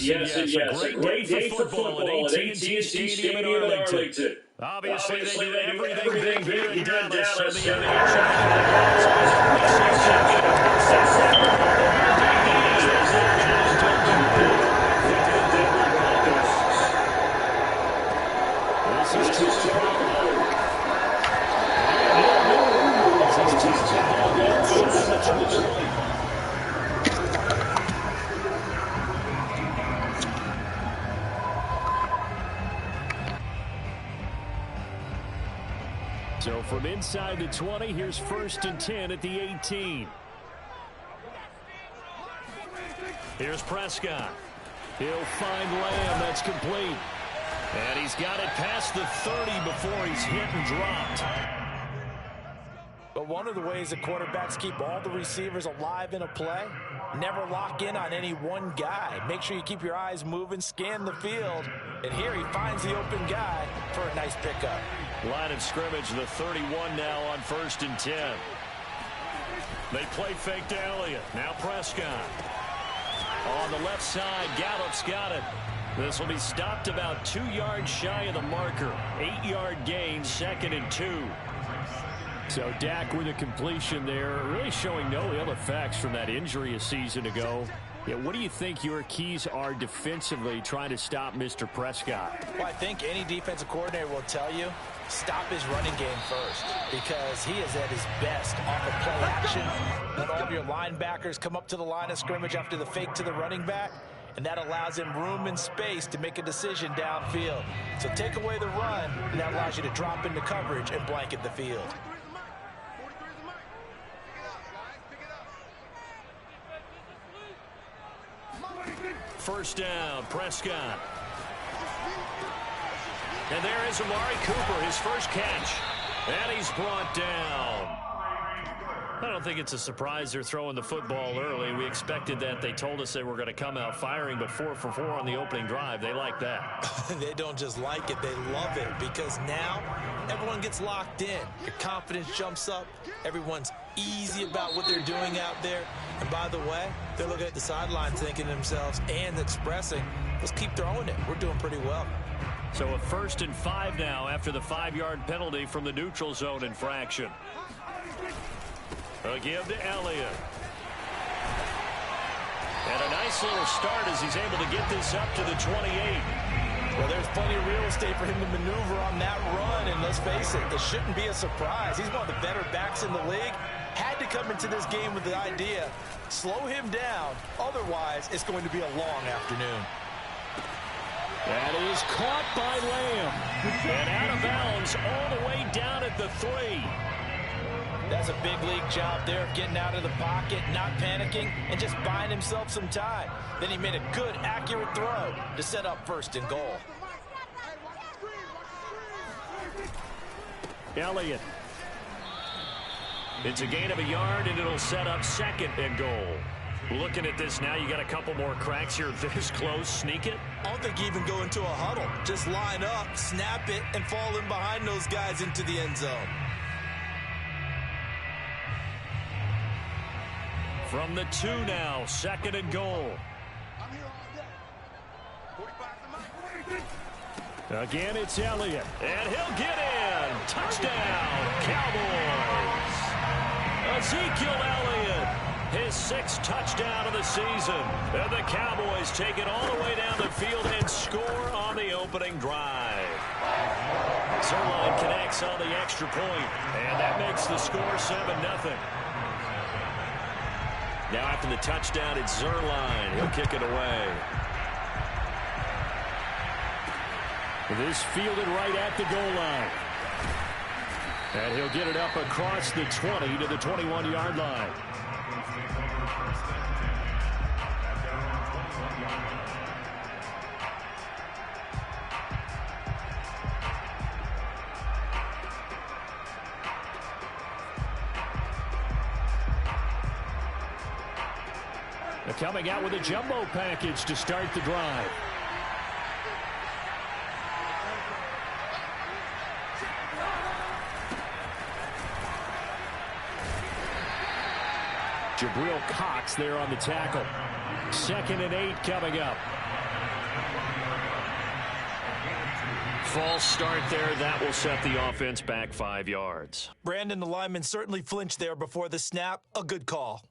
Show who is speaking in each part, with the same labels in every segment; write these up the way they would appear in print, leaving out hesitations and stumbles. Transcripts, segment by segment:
Speaker 1: Yes, a great day for football at AT&T Stadium in Arlington.
Speaker 2: Obviously, they do everything big here in Dallas.
Speaker 1: So
Speaker 2: So the So from inside the 20, here's 1st and 10 at the 18. Here's Prescott. He'll find Lamb. That's complete. And he's got it past the 30 before he's hit and dropped.
Speaker 3: But one of the ways that quarterbacks keep all the receivers alive in a play, never lock in on any one guy. Make sure you keep your eyes moving, scan the field. And here he finds the open guy for a nice pickup.
Speaker 2: Line of scrimmage, the 31 now on 1st and 10. They play fake to Elliott. Now Prescott. On the left side, Gallup's got it. This will be stopped about 2 yards shy of the marker. 8-yard gain, 2nd and 2. So Dak with a completion there, really showing no ill effects from that injury a season ago. Yeah, what do you think your keys are defensively trying to stop Mr. Prescott?
Speaker 3: Well, I think any defensive coordinator will tell you, stop his running game first, because he is at his best off of play action. When all of your linebackers come up to the line of scrimmage after the fake to the running back, and that allows him room and space to make a decision downfield. So take away the run, and that allows you to drop into coverage and blanket the field.
Speaker 2: First down, Prescott. And there is Amari Cooper, his first catch. And he's brought down. I don't think it's a surprise they're throwing the football early. We expected that. They told us they were going to come out firing, but 4 for 4 on the opening drive. They like that.
Speaker 3: They don't just like it, they love it, because now everyone gets locked in. Your confidence jumps up. Everyone's easy about what they're doing out there. And by the way, they're looking at the sidelines thinking to themselves and expressing, let's keep throwing it. We're doing pretty well.
Speaker 2: So a 1st and 5 now after the 5-yard penalty from the neutral zone infraction. A give to Elliott. And a nice little start as he's able to get this up to the 28.
Speaker 3: Well, there's plenty of real estate for him to maneuver on that run, and let's face it, it shouldn't be a surprise. He's one of the better backs in the league. Had to come into this game with the idea, slow him down, otherwise it's going to be a long afternoon.
Speaker 2: That is caught by Lamb. And out of bounds all the way down at the 3.
Speaker 3: That's a big league job there of getting out of the pocket, not panicking, and just buying himself some time. Then he made a good, accurate throw to set up 1st and goal.
Speaker 2: Elliott. It's a gain of a yard, and it'll set up 2nd and goal. Looking at this now, you got a couple more cracks here. This close, sneak it.
Speaker 3: I don't think you even go into a huddle. Just line up, snap it, and fall in behind those guys into the end zone.
Speaker 2: From the 2 now, 2nd and goal. Again, it's Elliott. And he'll get in. Touchdown, Cowboys. Ezekiel Elliott, his 6th touchdown of the season. And the Cowboys take it all the way down the field and score on the opening drive. Zuerlein connects on the extra point, and that makes the score 7-0. Now after the touchdown, it's Zuerlein. He'll kick it away. This fielded right at the goal line. And he'll get it up across the 20 to the 21-yard line. They're coming out with a jumbo package to start the drive. Jabril Cox there on the tackle. 2nd and 8 coming up. False start there. That will set the offense back 5 yards.
Speaker 3: Brandon, the lineman certainly flinched there before the snap. A good call.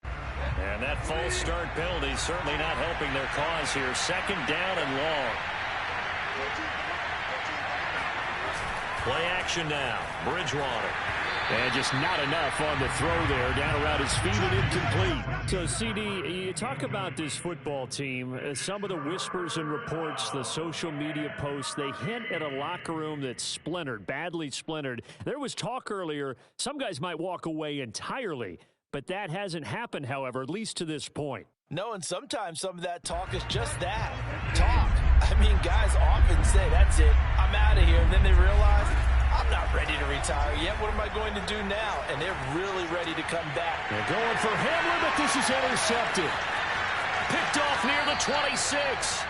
Speaker 2: And that false start penalty certainly not helping their cause here. 2nd down and long. Play action now. Bridgewater. And just not enough on the throw there. Down around his feet and incomplete.
Speaker 1: So, CD, you talk about this football team. Some of the whispers and reports, the social media posts, they hint at a locker room that's splintered, badly splintered. There was talk earlier, some guys might walk away entirely. But that hasn't happened, however, at least to this point.
Speaker 3: No, and sometimes some of that talk is just that, talk. I mean, guys often say, that's it, I'm out of here. And then they realize, I'm not ready to retire yet. What am I going to do now? And they're really ready to come back.
Speaker 2: They're going for Hamler, but this is intercepted. Picked off near the 26.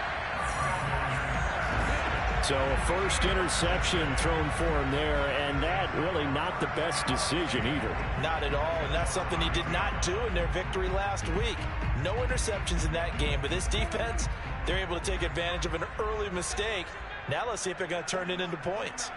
Speaker 1: So a first interception thrown for him there, and that really not the best decision either.
Speaker 3: Not at all, and that's something he did not do in their victory last week. No interceptions in that game, but this defense, they're able to take advantage of an early mistake. Now let's see if they're going to turn it into points.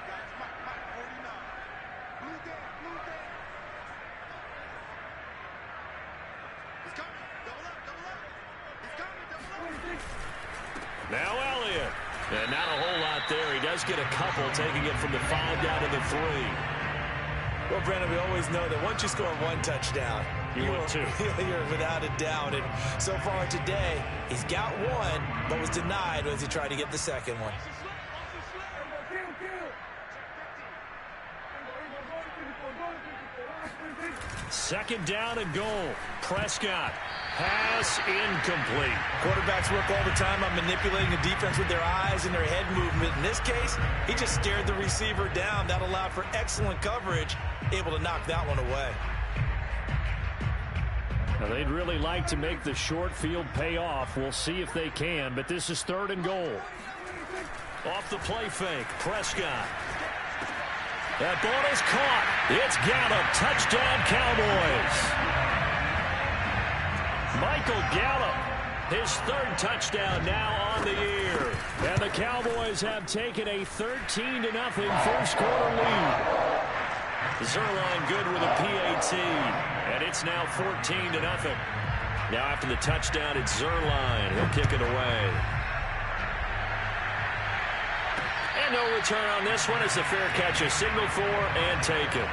Speaker 2: Now Elliott. And not a whole lot there. He does get a couple, taking it from the 5 down to the 3.
Speaker 3: Well, Brandon, we always know that once you score 1 touchdown,
Speaker 2: you win 2.
Speaker 3: You're without a doubt. And so far today, he's got 1, but was denied as he tried to get the second one.
Speaker 2: Second down and goal. Prescott. Pass incomplete.
Speaker 3: Quarterbacks work all the time on manipulating the defense with their eyes and their head movement. In this case, he just stared the receiver down. That allowed for excellent coverage, able to knock that one away.
Speaker 1: Now, they'd really like to make the short field pay off. We'll see if they can, but this is 3rd and goal.
Speaker 2: Off the play fake, Prescott. That ball is caught. It's Gallup. Touchdown, Cowboys. Michael Gallup, his 3rd touchdown now on the year.
Speaker 1: And the Cowboys have taken a 13-0 first quarter lead.
Speaker 2: Zuerlein good with a PAT, and it's now 14-0. Now after the touchdown, it's Zuerlein. He'll kick it away. And no return on this one as the fair catch is signaled for and taken.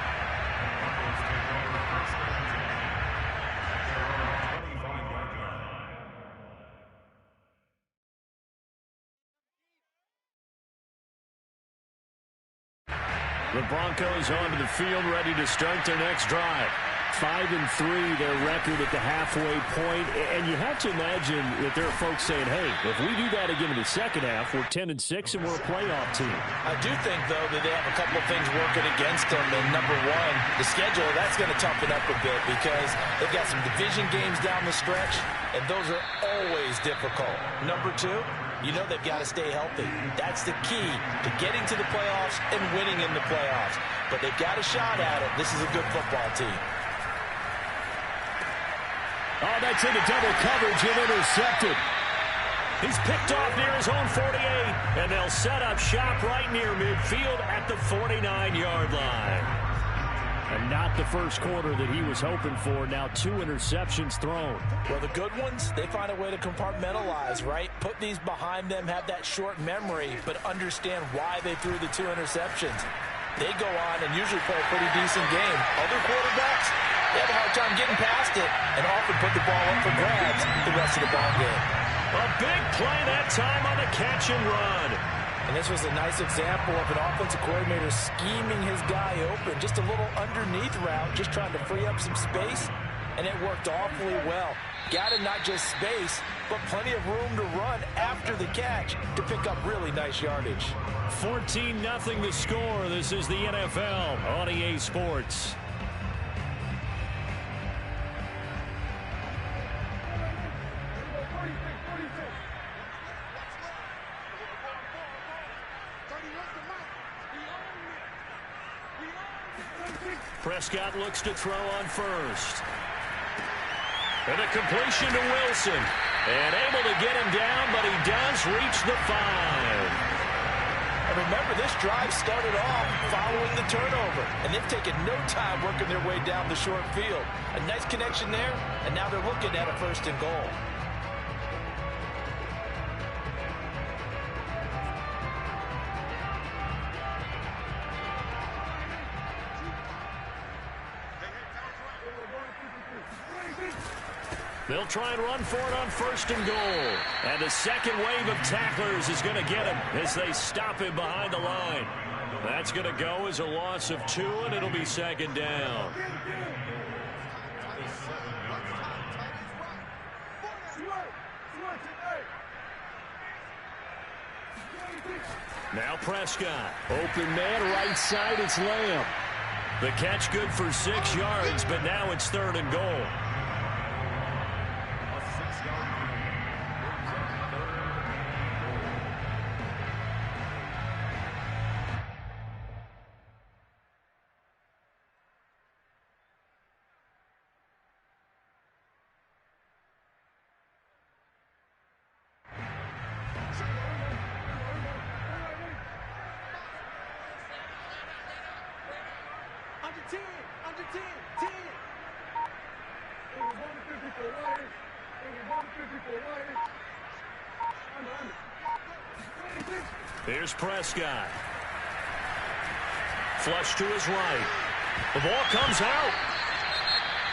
Speaker 1: The Broncos onto the field, ready to start their next drive. 5-3, their record at the halfway point. And you have to imagine that there are folks saying, hey, if we do that again in the second half, we're 10-6 and we're a playoff team.
Speaker 3: I do think, though, that they have a couple of things working against them. And number one, the schedule, that's going to toughen up a bit because they've got some division games down the stretch, and those are always difficult. Number two, you know they've got to stay healthy. That's the key to getting to the playoffs and winning in the playoffs. But they've got a shot at it. This is a good football team.
Speaker 1: Oh, that's into double coverage and intercepted.
Speaker 2: He's picked off near his own 48, and they'll set up shop right near midfield at the 49-yard line.
Speaker 1: And not the first quarter that he was hoping for. Now 2 interceptions thrown.
Speaker 3: Well, the good ones, they find a way to compartmentalize, right? Put these behind them, have that short memory, but understand why they threw the 2 interceptions. They go on and usually play a pretty decent game. Other quarterbacks, they have a hard time getting past it and often put the ball up for grabs the rest of the ball game.
Speaker 2: A big play that time on the catch and run.
Speaker 3: And this was a nice example of an offensive coordinator scheming his guy open. Just a little underneath route, just trying to free up some space, and it worked awfully well. Got him not just space, but plenty of room to run after the catch to pick up really nice yardage.
Speaker 2: 14-0 the score. This is the NFL on EA Sports. Prescott looks to throw on first. And a completion to Wilson. And able to get him down, but he does reach the 5.
Speaker 3: And remember, this drive started off following the turnover. And they've taken no time working their way down the short field. A nice connection there, and now they're looking at a 1st and goal.
Speaker 2: They'll try and run for it on 1st and goal. And the second wave of tacklers is going to get him as they stop him behind the line. That's going to go as a loss of 2, and it'll be 2nd down. Now Prescott.
Speaker 1: Open man, right side, it's Lamb.
Speaker 2: The catch good for 6 yards, but now it's 3rd and goal. Here's Prescott. Flush to his right. The ball comes out.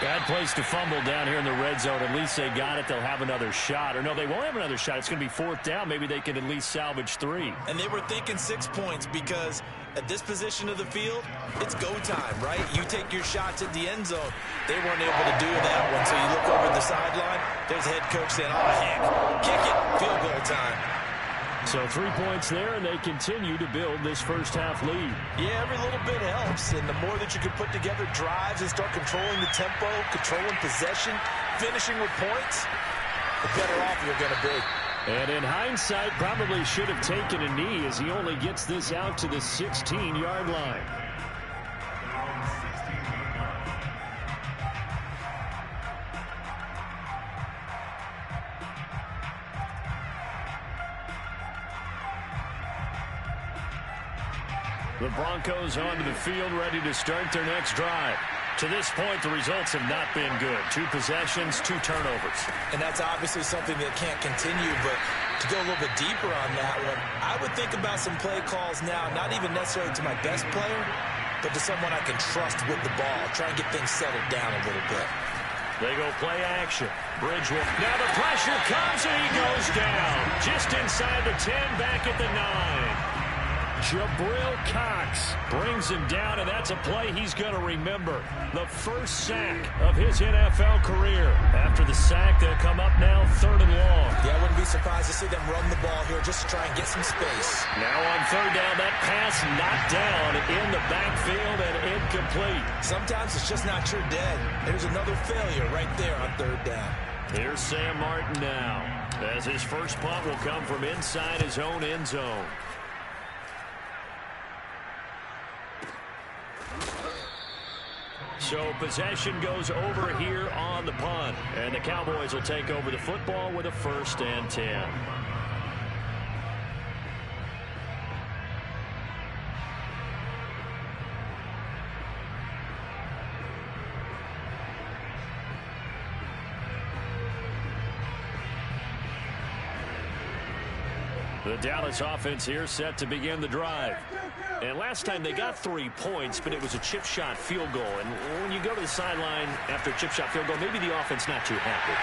Speaker 1: Bad place to fumble down here in the red zone. At least they got it. They'll have another shot. Or no, they won't have another shot. It's going to be 4th down. Maybe they can at least salvage 3.
Speaker 3: And they were thinking 6 points because at this position of the field, it's go time, right? You take your shots at the end zone. They weren't able to do that one. So you look over the sideline. There's head coach saying, oh, heck, kick it. Field goal time.
Speaker 1: So 3 points there, and they continue to build this first half lead.
Speaker 3: Yeah, every little bit helps, and the more that you can put together drives and start controlling the tempo, controlling possession, finishing with points, the better off you're going to be.
Speaker 1: And in hindsight, probably should have taken a knee as he only gets this out to the 16-yard line. The Broncos onto the field, ready to start their next drive. To this point, the results have not been good. 2 possessions, 2 turnovers.
Speaker 3: And that's obviously something that can't continue, but to go a little bit deeper on that one, I would think about some play calls now, not even necessarily to my best player, but to someone I can trust with the ball. Try and get things settled down a little bit.
Speaker 2: They go play action. Bridgewater. Now the pressure comes, and he goes down. Just inside the 10, back at the 9.
Speaker 1: Jabril Cox brings him down, and that's a play he's going to remember. The first sack of his NFL career. After the sack, they'll come up now 3rd and long.
Speaker 3: Yeah, I wouldn't be surprised to see them run the ball here just to try and get some space.
Speaker 2: Now on 3rd down, that pass knocked down in the backfield and incomplete.
Speaker 3: Sometimes it's just not your day. There's another failure right there on 3rd down.
Speaker 2: Here's Sam Martin now, as his first punt will come from inside his own end zone. So possession goes over here on the punt. And the Cowboys will take over the football with a 1st and 10. The Dallas offense here set to begin the drive. And last time they got 3 points, but it was a chip shot field goal. And when you go to the sideline after a chip shot field goal, maybe the offense not too happy.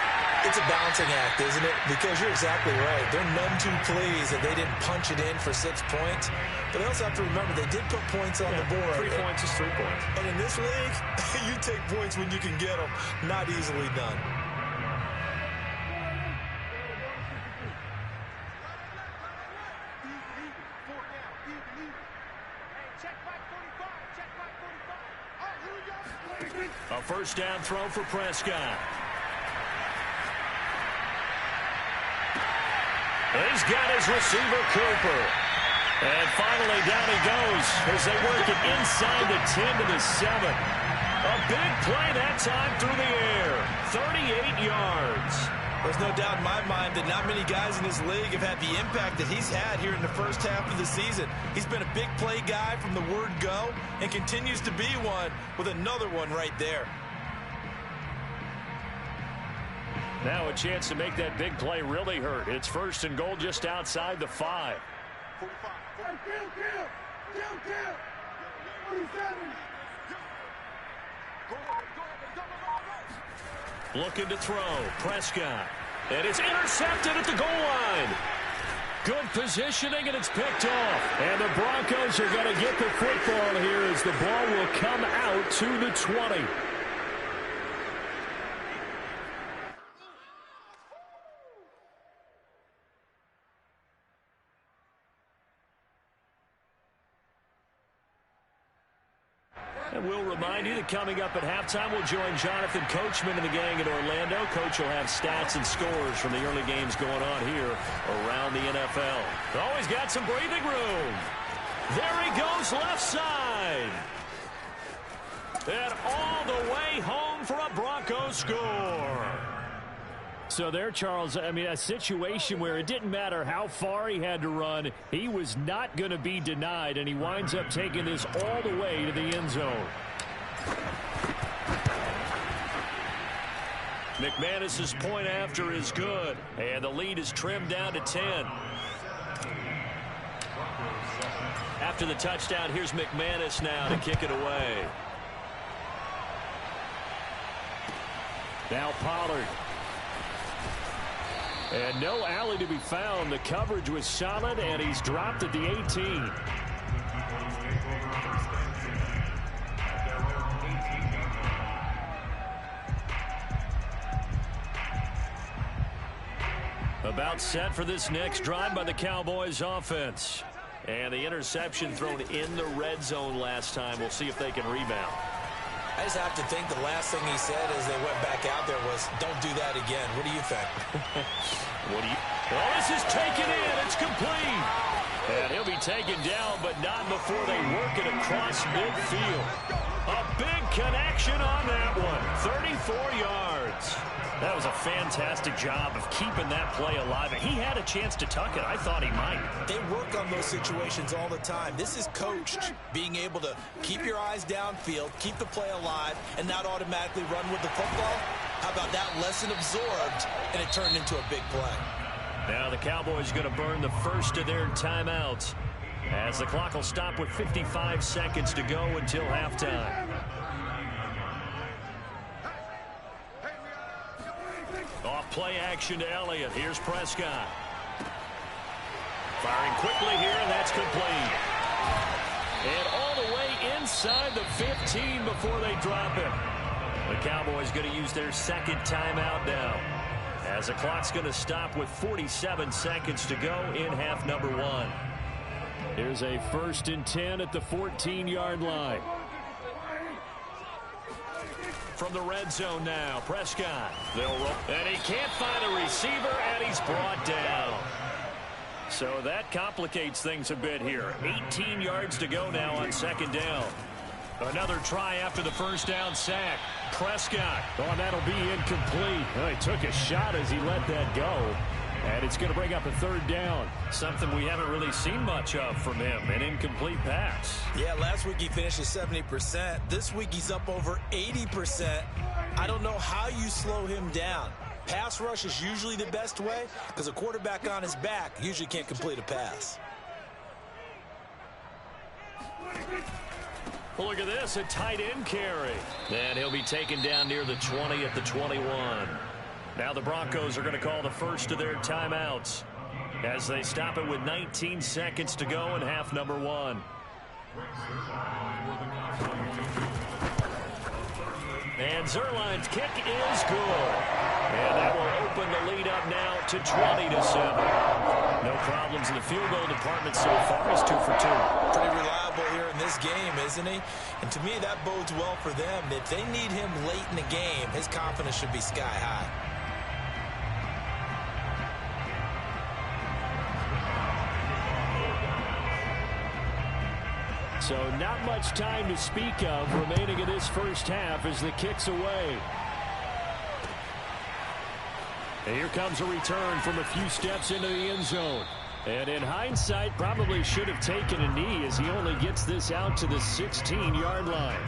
Speaker 3: It's a balancing act, isn't it? Because you're exactly right. They're none too pleased that they didn't punch it in for 6 points. But they also have to remember they did put points on the board.
Speaker 2: 3 points is 3 points.
Speaker 3: And in this league, you take points when you can get them. Not easily done.
Speaker 2: A first down throw for Prescott. He's got his receiver, Cooper. And finally, down he goes as they work it inside the 10 to the 7. A big play that time through the air. 38 yards.
Speaker 3: There's no doubt in my mind that not many guys in this league have had the impact that he's had here in the first half of the season. He's been a big play guy from the word go and continues to be one with another one right there.
Speaker 2: Now a chance to make that big play really hurt. It's 1st and goal just outside the 5.
Speaker 4: 45.
Speaker 2: Looking to throw. Prescott. And it's intercepted at the goal line. Good positioning, and it's picked off.
Speaker 1: And the Broncos are going to get the football here as the ball will come out to the 20. And we'll remind you that coming up at halftime, we'll join Jonathan Coachman and the gang in Orlando. Coach will have stats and scores from the early games going on here around the NFL. Always got some breathing room. There he goes, left side. And all the way home for a Broncos score. So there, Charles, I mean, a situation where it didn't matter how far he had to run. He was not going to be denied, and he winds up taking this all the way to the end zone. McManus's point after is good, and the lead is trimmed down to 10. After the touchdown, here's McManus now to kick it away. Now Pollard. And no alley to be found. The coverage was solid, and he's dropped at the 18. About set for this next drive by the Cowboys offense. And the interception thrown in the red zone last time. We'll see if they can rebound.
Speaker 3: I just have to think the last thing he said as they went back out there was, don't do that again. What do you think?
Speaker 2: Well, this is taken in. It's complete. And he'll be taken down, but not before they work it across midfield. A big connection on that one. 34 yards. That was a fantastic job of keeping that play alive. And he had a chance to tuck it. I thought he might.
Speaker 3: They work on those situations all the time. This is coached, being able to keep your eyes downfield, keep the play alive, and not automatically run with the football. How about that lesson absorbed, and it turned into a big play.
Speaker 2: Now the Cowboys going to burn the first of their timeouts as the clock will stop with 55 seconds to go until halftime. Off play action to Elliott. Here's Prescott. Firing quickly here, and that's complete. And all the way inside the 15 before they drop it. The Cowboys going to use their second timeout now, as the clock's going to stop with 47 seconds to go in half number 1. Here's a 1st and 10 at the 14-yard line. From the red zone now, Prescott. They'll roll, and he can't find a receiver, and he's brought down. So that complicates things a bit here. 18 yards to go now on 2nd down. Another try after the first down sack. Prescott. Oh, that'll be incomplete. Oh, he took a shot as he let that go. And it's going to bring up a 3rd down. Something we haven't really seen much of from him. An incomplete pass.
Speaker 3: Yeah, last week he finished at 70%. This week he's up over 80%. I don't know how you slow him down. Pass rush is usually the best way because a quarterback on his back usually can't complete a pass.
Speaker 2: Well, look at this, a tight end carry. And he'll be taken down near the 20 at the 21. Now the Broncos are going to call the first of their timeouts as they stop it with 19 seconds to go in half number 1. And Zuerlein's kick is good. And that will open the lead up now to 20-7. No problems in the field goal department so far. He's 2 for 2.
Speaker 3: Pretty reliable here in this game, isn't he? And to me, that bodes well for them. If they need him late in the game, his confidence should be sky high.
Speaker 1: So not much time to speak of remaining in this first half as the kick's away. And here comes a return from a few steps into the end zone. And in hindsight, probably should have taken a knee as he only gets this out to the 16-yard line.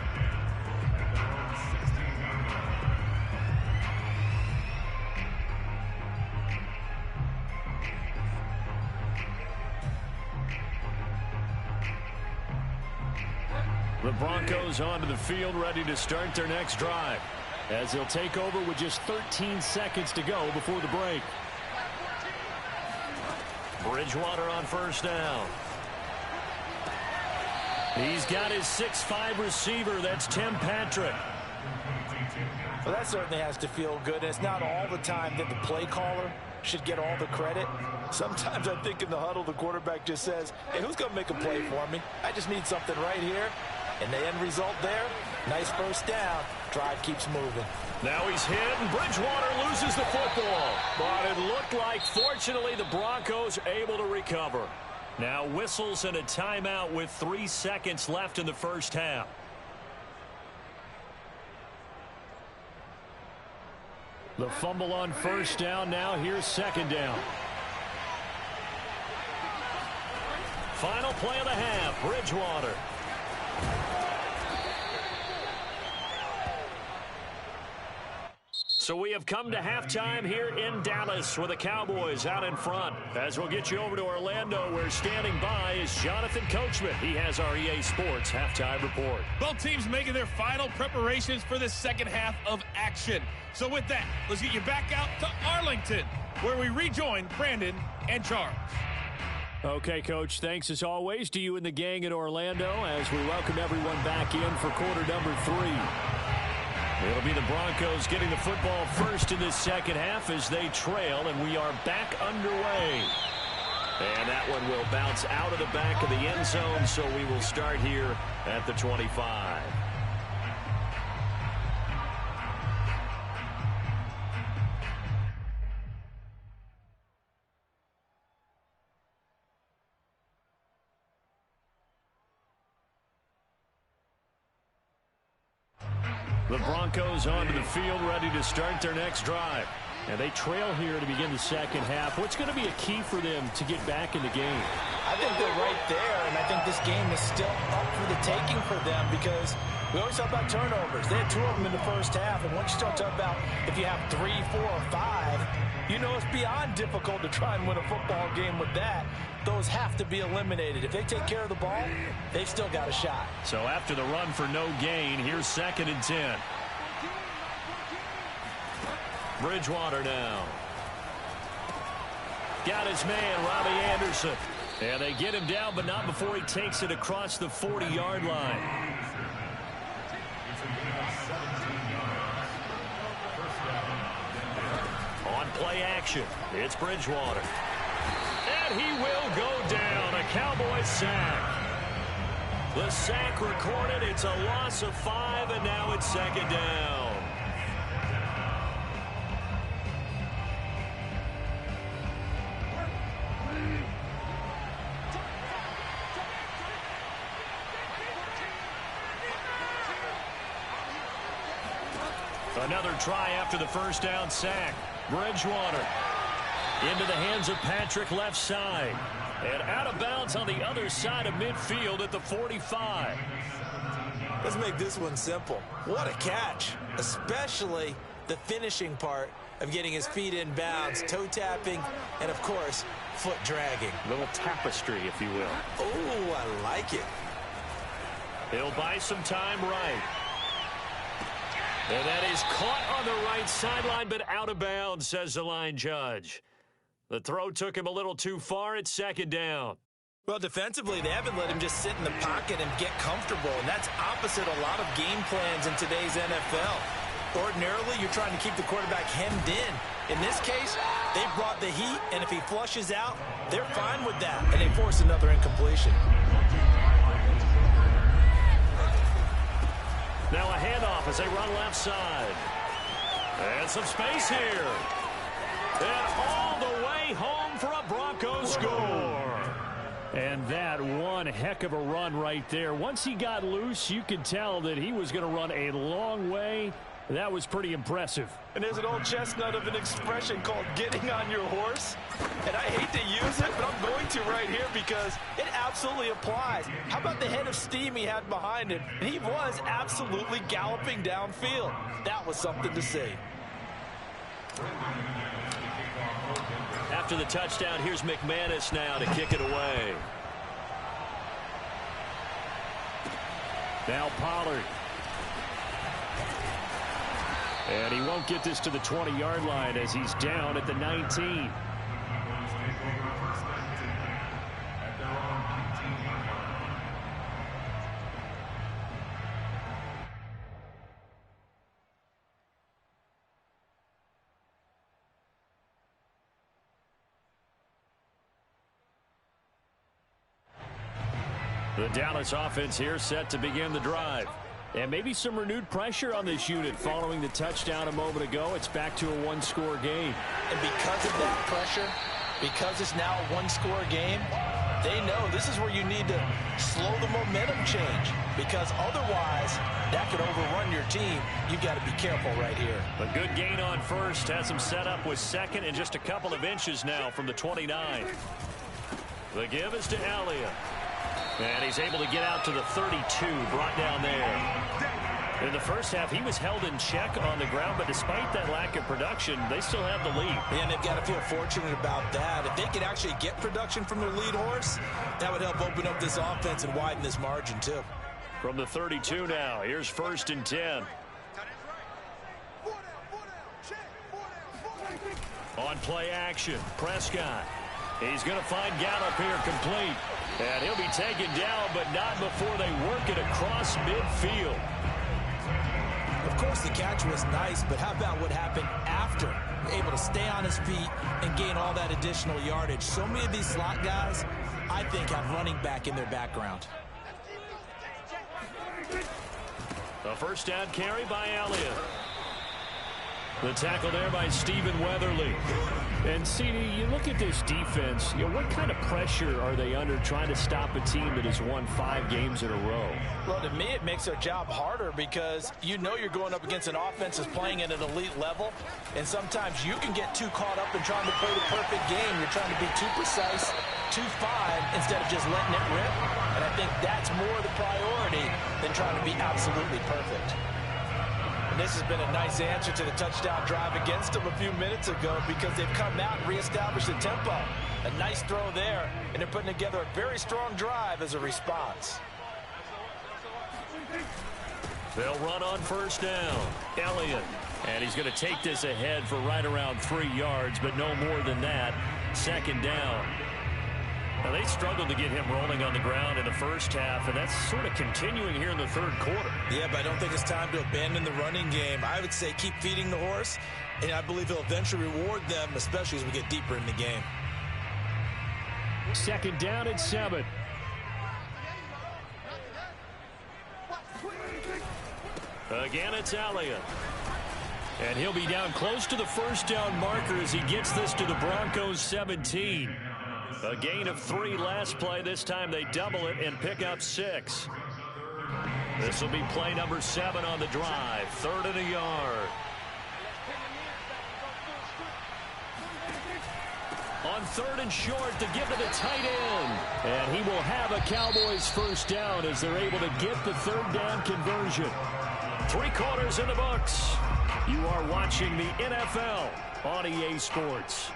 Speaker 1: The Broncos onto the field, ready to start their next drive, as they'll take over with just 13 seconds to go before the break.
Speaker 2: Bridgewater on first down. He's got his 6'5" receiver. That's Tim Patrick.
Speaker 3: Well, that certainly has to feel good. It's not all the time that the play caller should get all the credit. Sometimes I think in the huddle, the quarterback just says, hey, who's going to make a play for me? I just need something right here. And the end result there, nice first down. Drive keeps moving.
Speaker 2: Now he's hit, and Bridgewater loses the football. But it looked like, fortunately, the Broncos able to recover. Now whistles and a timeout with 3 seconds left in the first half.
Speaker 1: The fumble on first down. Now here's second down.
Speaker 2: Final play of the half, Bridgewater. So we have come to halftime here in Dallas with the Cowboys out in front. As we'll get you over to Orlando, where standing by is Jonathan Coachman. He has our EA Sports halftime report.
Speaker 4: Both teams making their final preparations for the second half of action. So with that, let's get you back out to Arlington, where we rejoin Brandon and Charles.
Speaker 1: Okay, Coach, thanks as always to you and the gang in Orlando as we welcome everyone back in for quarter number 3.
Speaker 2: It'll be the Broncos getting the football first in this second half as they trail, and we are back underway. And that one will bounce out of the back of the end zone, so we will start here at the 25. The Broncos onto the field, ready to start their next drive. And they trail here to begin the second half. What's going to be a key for them to get back in the game?
Speaker 3: I think they're right there, and I think this game is still up for the taking for them because we always talk about turnovers. They had 2 of them in the first half, and once you start talking about if you have 3, 4, or 5, you know it's beyond difficult to try and win a football game with that. Those have to be eliminated. If they take care of the ball, they've still got a shot.
Speaker 2: So after the run for no gain, here's 2nd and 10. Bridgewater now. Got his man, Robbie Anderson. And they get him down, but not before he takes it across the 40-yard line. On play action, it's Bridgewater. And he will go down. A Cowboys sack. The sack recorded. It's a loss of 5, and now it's 2nd down. Another try after the first down sack. Bridgewater into the hands of Patrick left side. And out of bounds on the other side of midfield at the 45.
Speaker 3: Let's make this one simple. What a catch, especially the finishing part of getting his feet in bounds, toe tapping, and of course, foot dragging.
Speaker 1: A little tapestry, if you will.
Speaker 3: Oh, I like it.
Speaker 2: He'll buy some time right. And that is caught on the right sideline, but out of bounds, says the line judge. The throw took him a little too far. It's 2nd down.
Speaker 3: Well, defensively, they haven't let him just sit in the pocket and get comfortable, and that's opposite a lot of game plans in today's NFL. Ordinarily, you're trying to keep the quarterback hemmed in. In this case, they brought the heat, and if he flushes out, they're fine with that, and they force another incompletion.
Speaker 2: Now a handoff as they run left side. And some space here. And all the way home for a Broncos score.
Speaker 1: And that one heck of a run right there. Once he got loose, you could tell that he was going to run a long way. That was pretty impressive.
Speaker 3: And there's an old chestnut of an expression called getting on your horse. And I hate to use it, but I'm going to right here because it absolutely applies. How about the head of steam he had behind him? And he was absolutely galloping downfield. That was something to see.
Speaker 2: After the touchdown, here's McManus now to kick it away.
Speaker 1: Now Pollard. And he won't get this to the 20-yard line as he's down at the 19. The Dallas offense here set to begin the drive. And maybe some renewed pressure on this unit following the touchdown a moment ago. It's back to a one-score game.
Speaker 3: And because of that pressure, because it's now a one-score game, they know this is where you need to slow the momentum change. Because otherwise, that could overrun your team. You've got to be careful right here.
Speaker 2: A good gain on first. Has him set up with second and just a couple of inches now from the 29. The give is to Elliott. And he's able to get out to the 32, brought down there. In the first half, he was held in check on the ground, but despite that lack of production, they still have the lead.
Speaker 3: And they've got to feel fortunate about that. If they could actually get production from their lead horse, that would help open up this offense and widen this margin, too.
Speaker 2: From the 32 now, here's 1st and 10. On play action, Prescott. He's going to find Gallup here complete. And he'll be taken down, but not before they work it across midfield.
Speaker 3: Of course, the catch was nice, but how about what happened after? Able to stay on his feet and gain all that additional yardage. So many of these slot guys, I think, have running back in their background.
Speaker 2: A first down carry by Elliott.
Speaker 1: The tackle there by Stephen Weatherly. And, CD, you look at this defense, what kind of pressure are they under trying to stop a team that has won 5 games in a row?
Speaker 3: Well, to me, it makes their job harder because you know you're going up against an offense that's playing at an elite level, and sometimes you can get too caught up in trying to play the perfect game. You're trying to be too precise, too fine, instead of just letting it rip. And I think that's more the priority than trying to be absolutely perfect. This has been a nice answer to the touchdown drive against them a few minutes ago because they've come out and reestablished the tempo. A nice throw there, and they're putting together a very strong drive as a response.
Speaker 2: They'll run on first down. Elliott. And he's going to take this ahead for right around 3 yards, but no more than that. 2nd down. Now, they struggled to get him rolling on the ground in the first half, and that's sort of continuing here in the 3rd quarter.
Speaker 3: Yeah, but I don't think it's time to abandon the running game. I would say keep feeding the horse, and I believe he'll eventually reward them, especially as we get deeper in the game.
Speaker 1: 2nd down and 7.
Speaker 2: Again, it's Elliott.
Speaker 1: And he'll be down close to the first down marker as he gets this to the Broncos 17.
Speaker 2: A gain of 3 last play. This time they double it and pick up 6. This will be play number 7 on the drive. 3rd and a yard.
Speaker 1: On 3rd and short, to give to the tight end. And he will have a Cowboys first down as they're able to get the 3rd down conversion.
Speaker 2: 3 quarters in the books.
Speaker 1: You are watching the NFL on EA Sports.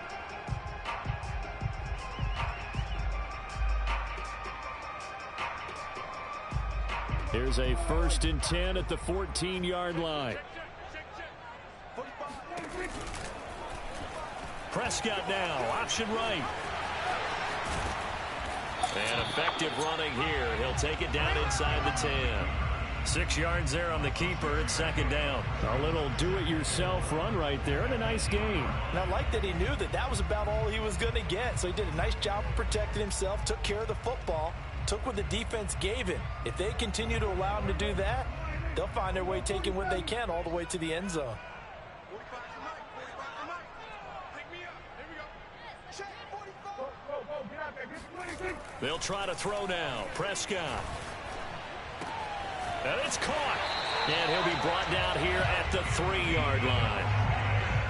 Speaker 1: Here's a 1st and 10 at the 14-yard line.
Speaker 2: Prescott now, option right. And effective running here. He'll take it down inside the 10. 6 yards there on the keeper. It's 2nd down.
Speaker 1: A little do-it-yourself run right there and a nice game.
Speaker 3: And I like that he knew that that was about all he was going to get. So he did a nice job of protecting himself, took care of the football, took what the defense gave him. If they continue to allow him to do that, they'll find their way taking what they can all the way to the end zone.
Speaker 5: Check 45. Go, get out there. Get 20.
Speaker 2: They'll try to throw now. Prescott. And it's caught. And he'll be brought down here at the 3-yard line.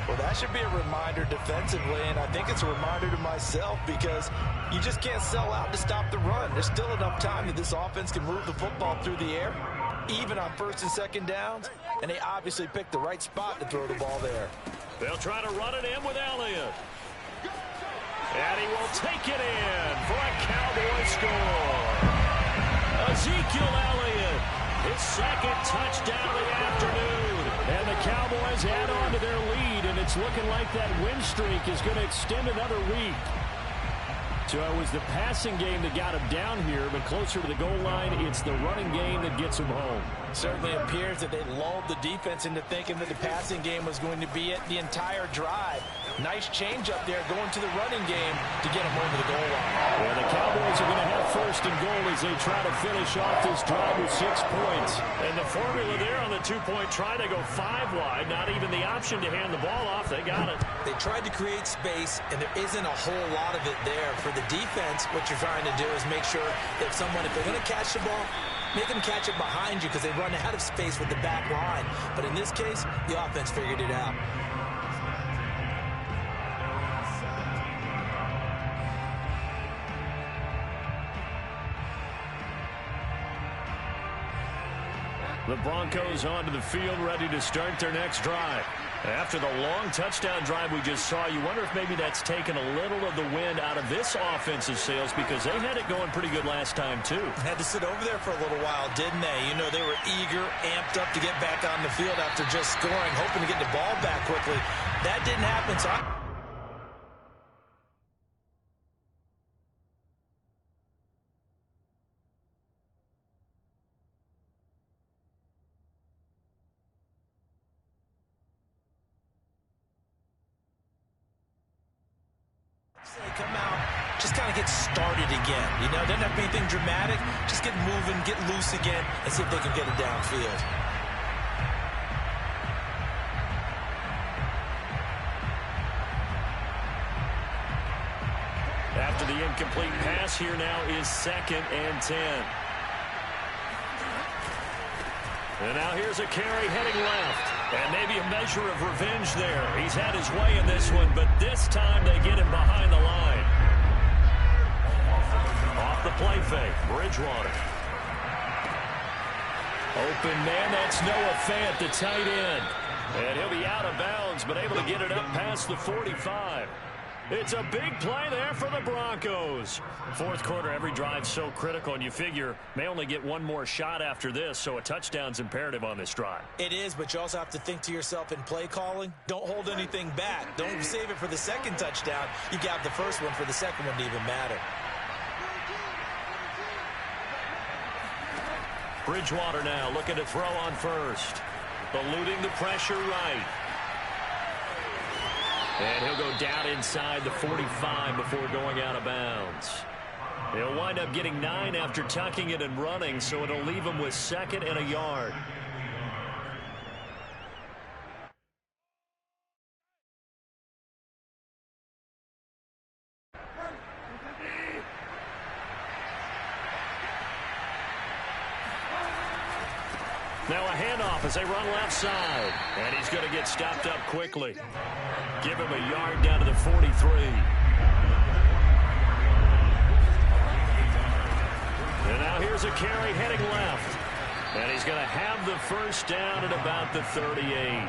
Speaker 3: Well, that should be a reminder defensively, and I think it's a reminder to myself because you just can't sell out to stop the run. There's still enough time that this offense can move the football through the air, even on 1st and 2nd downs, and they obviously picked the right spot to throw the ball there.
Speaker 2: They'll try to run it in with Elliott. And he will take it in for a Cowboy score. Ezekiel Elliott, his 2nd touchdown of the afternoon.
Speaker 1: And the Cowboys add on to their lead, and it's looking like that win streak is going to extend another week. So it was the passing game that got him down here, but closer to the goal line, it's the running game that gets him home.
Speaker 3: Certainly appears that they lulled the defense into thinking that the passing game was going to be it the entire drive. Nice change up there going to the running game to get them over the goal line.
Speaker 1: Yeah, the Cowboys are going to have 1st and goal as they try to finish off this drive with 6 points.
Speaker 2: And the formula there on the 2-point try to go 5 wide. Not even the option to hand the ball off. They got it.
Speaker 3: They tried to create space, and there isn't a whole lot of it there. For the defense, what you're trying to do is make sure that if they're going to catch the ball, make them catch it behind you because they run out of space with the back line. But in this case, the offense figured it out.
Speaker 2: The Broncos onto the field, ready to start their next drive. After the long touchdown drive we just saw, you wonder if maybe that's taken a little of the wind out of this offensive sails because they had it going pretty good last time, too.
Speaker 3: Had to sit over there for a little while, didn't they? You know, they were eager, amped up to get back on the field after just scoring, hoping to get the ball back quickly. That didn't happen, so come out, just kind of get started again. You know, doesn't have to be anything dramatic. Just get moving, get loose again, and see if they can get it downfield.
Speaker 2: After the incomplete pass, here now is 2nd and 10. And now here's a carry heading left. And maybe a measure of revenge there. He's had his way in this one, but this time they get him behind the line. Off the play fake, Bridgewater. Open man, that's Noah Fant, the tight end. And he'll be out of bounds, but able to get it up past the 45. It's a big play there for the Broncos. 4th quarter, every drive so critical, and you figure may only get one more shot after this, so a touchdown's imperative on this drive.
Speaker 3: It is, but you also have to think to yourself in play calling, don't hold anything back. Don't save it for the 2nd touchdown. You got the 1st one for the 2nd one to even matter.
Speaker 2: Bridgewater now looking to throw on 1st. Eluding the pressure right. And he'll go down inside the 45 before going out of bounds. He'll wind up getting 9 after tucking it and running, so it'll leave him with 2nd and a yard. Now a handoff as they run left side. And he's going to get stopped up quickly. Give him a yard down to the 43. And now here's a carry heading left. And he's going to have the 1st down at about the 38.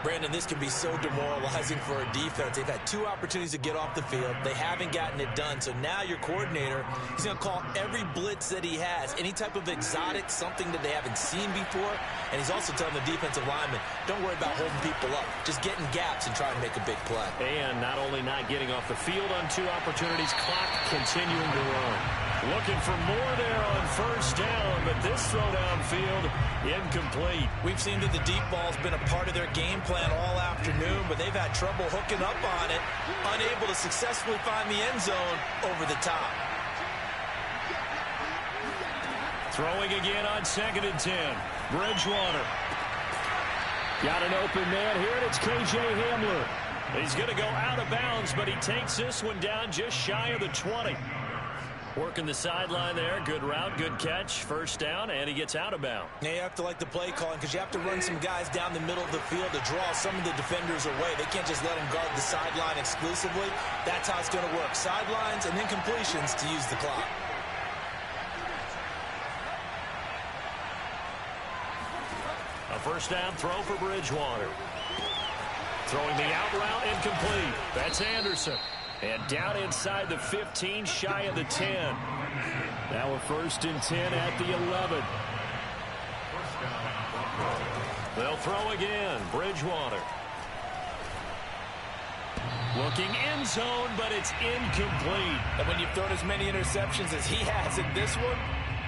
Speaker 3: Brandon, this can be so demoralizing for a defense. They've had 2 opportunities to get off the field. They haven't gotten it done. So now your coordinator, he's going to call every blitz that he has, any type of exotic, something that they haven't seen before. And he's also telling the defensive lineman, don't worry about holding people up. Just get in gaps and try and make a big play.
Speaker 2: And not only not getting off the field on 2 opportunities, clock continuing to run. Looking for more there on 1st down, but this throw downfield incomplete.
Speaker 3: We've seen that the deep ball's been a part of their game plan all afternoon, but they've had trouble hooking up on it, unable to successfully find the end zone over the top.
Speaker 2: Throwing again on 2nd and 10. Bridgewater.
Speaker 1: Got an open man here, and it's KJ Hamler.
Speaker 2: He's going to go out of bounds, but he takes this one down just shy of the 20. Working the sideline there. Good route, good catch. First down, and he gets out of bounds.
Speaker 3: Now you have to like the play calling because you have to run some guys down the middle of the field to draw some of the defenders away. They can't just let them guard the sideline exclusively. That's how it's going to work. Sidelines and then completions to use the clock.
Speaker 2: A first down throw for Bridgewater. Throwing the out route, incomplete. That's Anderson. And down inside the 15, shy of the 10.
Speaker 1: Now a 1st and 10 at the 11.
Speaker 2: They'll throw again. Bridgewater. Looking end zone, but it's incomplete.
Speaker 3: And when you've thrown as many interceptions as he has in this one,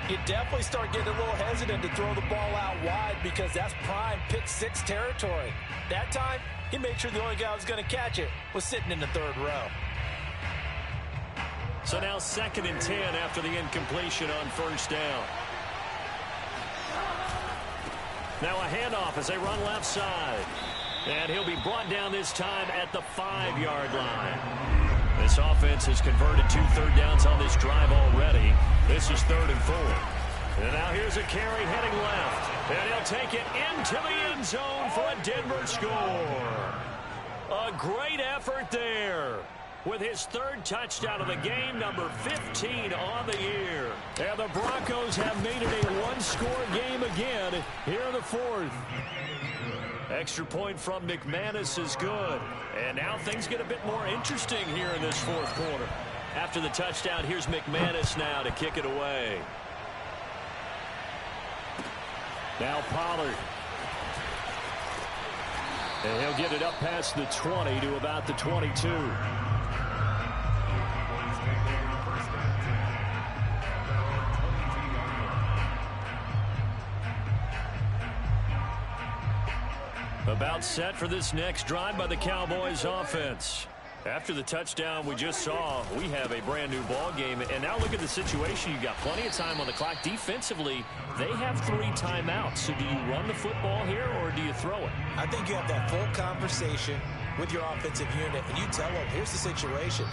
Speaker 3: you definitely start getting a little hesitant to throw the ball out wide because that's prime pick 6 territory. That time, he made sure the only guy who was going to catch it was sitting in the 3rd row.
Speaker 2: So now 2nd and 10 after the incompletion on first down. Now a handoff as they run left side. And he'll be brought down this time at the 5-yard line. This offense has converted 2 third downs on this drive already. This is 3rd and 4. And now here's a carry heading left. And he'll take it into the end zone for a Denver score. A great effort there, with his 3rd touchdown of the game, number 15 on the year.
Speaker 1: And the Broncos have made it a 1-score game again here in the 4th.
Speaker 2: Extra point from McManus is good. And now things get a bit more interesting here in this 4th quarter. After the touchdown, here's McManus now to kick it away.
Speaker 1: Now Pollard. And he'll get it up past the 20 to about the 22.
Speaker 2: About set for this next drive by the Cowboys offense. After the touchdown we just saw, we have a brand new ball game. And now look at the situation. You've got plenty of time on the clock. Defensively, they have 3 timeouts. So do you run the football here or do you throw it?
Speaker 3: I think you have that full conversation with your offensive unit, and you tell them, here's the situation.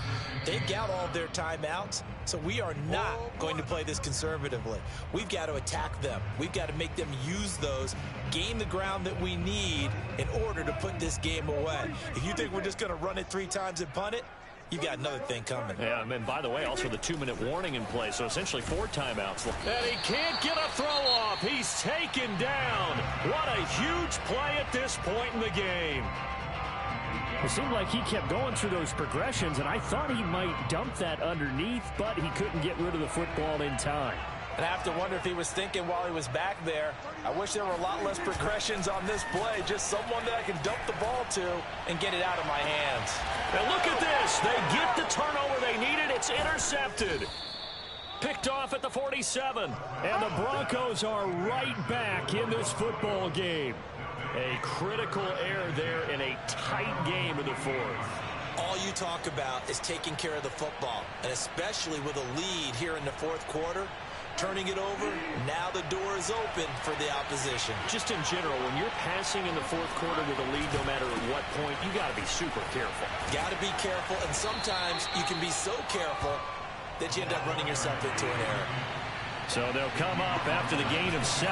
Speaker 3: They've got all of their timeouts, so we are not going to play this conservatively. We've got to attack them. We've got to make them use those, gain the ground that we need in order to put this game away. If you think we're just going to run it 3 times and punt it, you've got another thing coming.
Speaker 2: Yeah, and by the way, also the 2-minute warning in play, so essentially 4 timeouts. And he can't get a throw off. He's taken down. What a huge play at this point in the game.
Speaker 1: It seemed like he kept going through those progressions, and I thought he might dump that underneath, but he couldn't get rid of the football in time.
Speaker 3: And I have to wonder if he was thinking while he was back there, I wish there were a lot less progressions on this play, just someone that I can dump the ball to and get it out of my hands.
Speaker 2: And look at this. They get the turnover they needed. It's intercepted. Picked off at the 47.
Speaker 1: And the Broncos are right back in this football game.
Speaker 2: A critical error there in a tight game in the 4th.
Speaker 3: All you talk about is taking care of the football, and especially with a lead here in the 4th quarter, turning it over, now the door is open for the opposition.
Speaker 2: Just in general, when you're passing in the 4th quarter with a lead, no matter at what point, you got to be super careful.
Speaker 3: Got to be careful, and sometimes you can be so careful that you end up running yourself into an error.
Speaker 2: So they'll come up after the gain of 7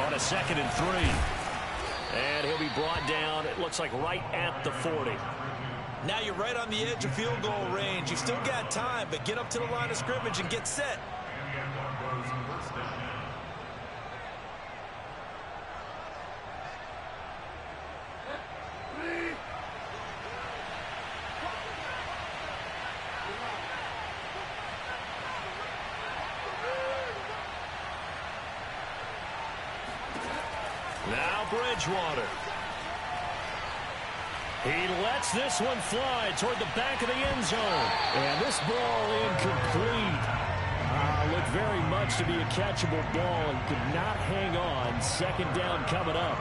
Speaker 2: on a 2nd and 3. And he'll be brought down, it looks like right at the 40.
Speaker 3: Now you're right on the edge of field goal range. You've still got time, but get up to the line of scrimmage and get set.
Speaker 2: Now Bridgewater. He lets this one fly toward the back of the end zone.
Speaker 1: And this ball incomplete. Looked very much to be a catchable ball and could not hang on. 2nd down coming up.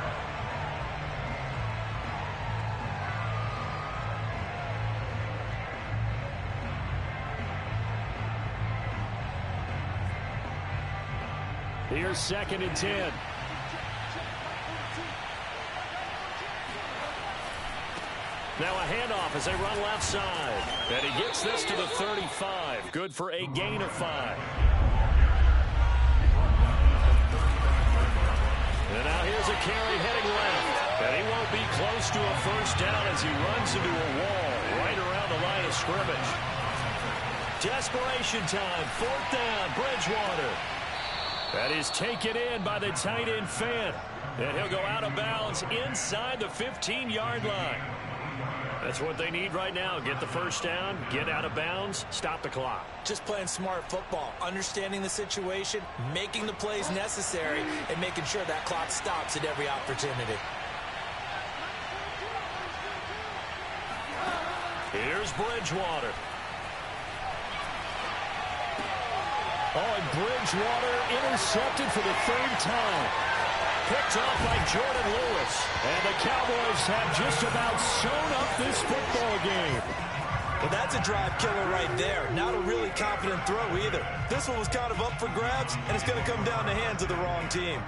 Speaker 1: Here's 2nd and 10.
Speaker 2: Now a handoff as they run left side. And he gets this to the 35. Good for a gain of 5. And now here's a carry heading left. And he won't be close to a first down as he runs into a wall right around the line of scrimmage. Desperation time. 4th down, Bridgewater. That is taken in by the tight end Fant. And he'll go out of bounds inside the 15-yard line. That's what they need right now. Get the first down, get out of bounds, stop the clock.
Speaker 3: Just playing smart football, understanding the situation, making the plays necessary, and making sure that clock stops at every opportunity.
Speaker 2: Here's Bridgewater.
Speaker 1: Oh, and Bridgewater intercepted for the 3rd time.
Speaker 2: Picked off by Jordan Lewis.
Speaker 1: And the Cowboys have just about sewn up this football game.
Speaker 3: Well, that's a drive killer right there. Not a really confident throw either. This one was kind of up for grabs, and it's going to come down the hands of the wrong team.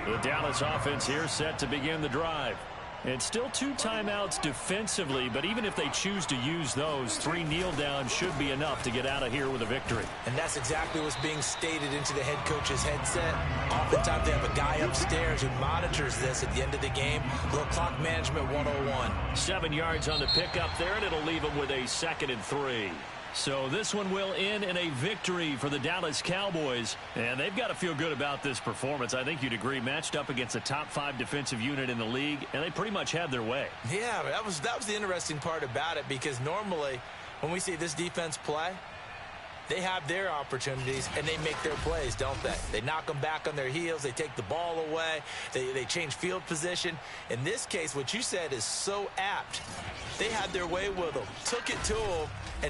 Speaker 2: The Dallas offense here set to begin the drive.
Speaker 1: And still 2 timeouts defensively, but even if they choose to use those, 3 kneel downs should be enough to get out of here with a victory.
Speaker 3: And that's exactly what's being stated into the head coach's headset. Oftentimes they have a guy upstairs who monitors this at the end of the game. Little clock management 101.
Speaker 2: 7 yards on the pickup there, and it'll leave them with a 2nd and 3.
Speaker 1: So this one will end in a victory for the Dallas Cowboys. And they've got to feel good about this performance. I think you'd agree, matched up against a top 5 defensive unit in the league, and they pretty much had their way.
Speaker 3: Yeah, that was the interesting part about it, because normally when we see this defense play, they have their opportunities and they make their plays, don't they? They knock them back on their heels. They take the ball away. They change field position. In this case, what you said is so apt. They had their way with them, took it to them,